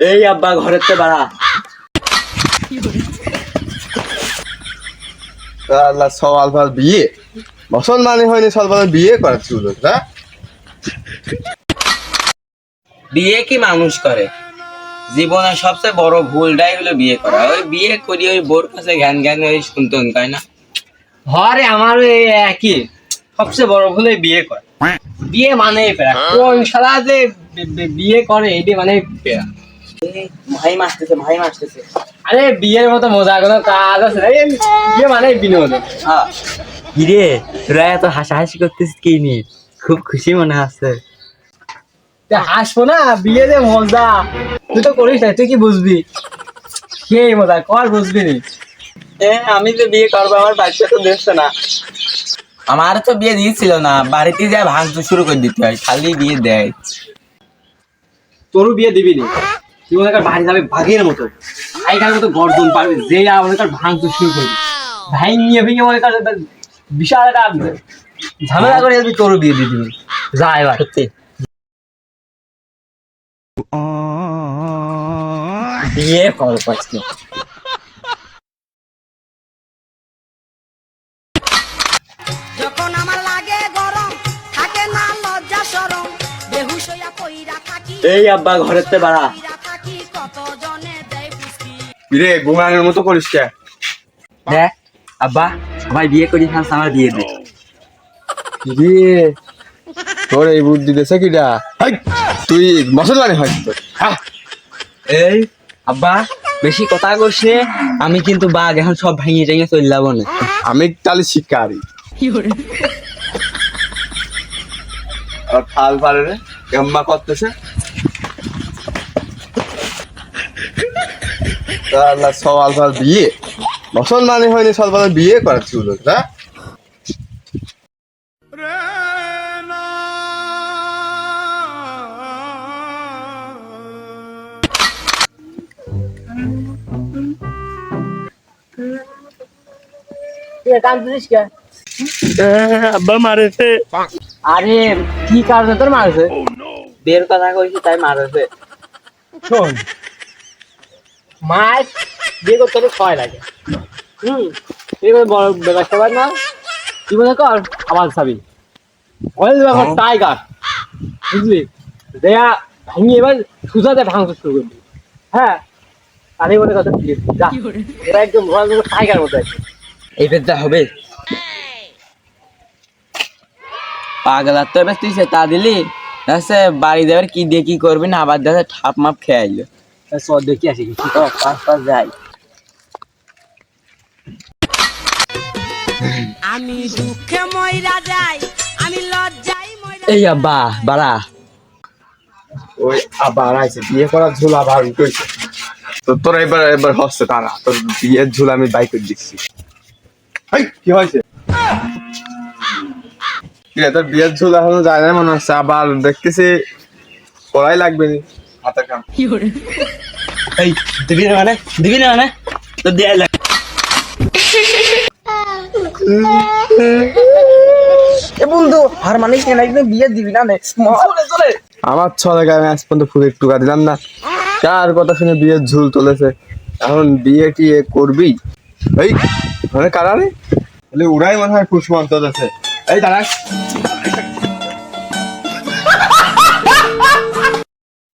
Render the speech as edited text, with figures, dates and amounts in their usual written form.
এই আব্বা ঘরেতে বাড়া আল্লাহ সওয়াল ফাল বিয়ে মুসলমানি হয়নি সওয়াল বিয়ে করাচ্ছি না। বিয়ে কি মানুষ করে? জীবনের সবচেয়ে বড় ভুলটাই হলো বিয়ে করা। ওই বিয়ে করি ওই বোর কাছে জ্ঞান জ্ঞান ওই শুনতেন তাই না? হরে আমারও এই একই সবচেয়ে বড় ভুল বিয়ে করে। বিয়ে মানে পেরা কোন শালা যে বিয়ে করে এটি মানে পেরা। ভাই মাসতেছে আরে বিয়ের মতো মজা কোনো কাজ আছে? বিয়ে মানে বিনোদন। কিরে তোরা এত হাসাহাসি করতেছিস কি নিয়ে? খুব খুশি মনে হচ্ছে। হাসবো না, বিয়ে যে মজা তুই তো করিস না, তুই কি বুঝবি? সেই মজা কর, বুঝবি নি? আমি যে বিয়ে করবো আমার বাচ্চা তো দেখছে না। আমার তো বিয়ে দিয়েছিল না, বাড়িতে যা ভাঙতে শুরু করে দিতে হয়, খালি বিয়ে দেয়। তোরও বিয়ে দিবি নি? তুই মনে কর বাড়ি যাবে বাঘের মতো, ভাইকার মতো গর্দন পারবি, যে মনে কর ভাঙতে শুরু করবি, ভাই নিয়ে ভেঙে মনে কর বিশাল একটা ঝামেলা করে যাবি, তোরও বিয়ে দিয়ে দিবি। যা এবার সত্যি বিয়ে কর পাচ্ছি। যখন আমার লাগে গরম থাকে না লজ্জা শরম বেহুশ হইয়া কইরা থাকি এই আব্বা ঘরেতে বাড়া থাকি কত জনে দেয় পুষ্টি রে গুমানের মতো করিস কে? দেখ আব্বা সবাই বিয়ে করি খাস, আমার বিয়ে দে। বিয়ে তোর এই বুদ্ধি দেছে কিডা? তুই মুসলমানি হয় তোর? এই আব্বা বেশি কথা কইস নে, আমি কিন্তু বাঘ এখন সব ভেঙে টেঙে চলে যাবো না। আমি তাহলে শিকারি আর ফাল পারে রে কেম্মা করতেছে। আল্লাহ সওয়াল ফাল বিয়ে মুসলমানি হয়নি সওয়াল বিয়ে করাচ্ছি না। আব্বা মারেছে। আরে কি কারণে তোর মারছে? বের কথা কইছি তাই মারেছে। শোন, মাছ বিয়ে করতে হলে ছয় লাগে। তুই বড় ব্যবসা কর না, তুই মনে কর আমার সাবি টাইগার, বুঝলি? দেয়া ভাঙি এবার সুজাতে ভাঙতে শুরু করবি। হ্যাঁ, আমি মনে কথা যা, এরা একদম টাইগার মতো আছে। এই পেটটা হবে পাগলা তো এবার তুই তা দিলি দেখছে বাড়ি যাবার কি দিয়ে কি করবি না, আবার দেখে ঠাপ মাপ খেয়ে আইলো। সব দেখি আসি কিছু তো পাঁচ পাঁচ যাই। আমি দুঃখে মইরা যাই আমি লজ্জাই মইরা এই আব্বা বাড়া ওই আবার আইছে বিয়ে করার ঝুল আবার উঠেছে। তো তোর এবার এবার হচ্ছে তারা তোর বিয়ের ঝুল আমি বাই করে দিচ্ছি। কি হয়েছে? তোর বিয়ের ঝুল এখনো যায় না মনে হচ্ছে, আবার দেখতেছি করাই লাগবে নি হাতের কাম। এই দিবি না মানে তো দেয়া লাগে। এ বন্ধু আর মানিস কেন, একদম বিয়ে দিবি না নে চলে। আমার ছলে আমি আজ পর্যন্ত ফুলের টুকা দিলাম না, কার কথা শুনে বিয়ের ঝুল তুলেছে। এখন বিয়ে কি এ করবি? এই মানে কারা রে? উড়াই মনে হয় ফুসমান তোলেছে। এই দাঁড়া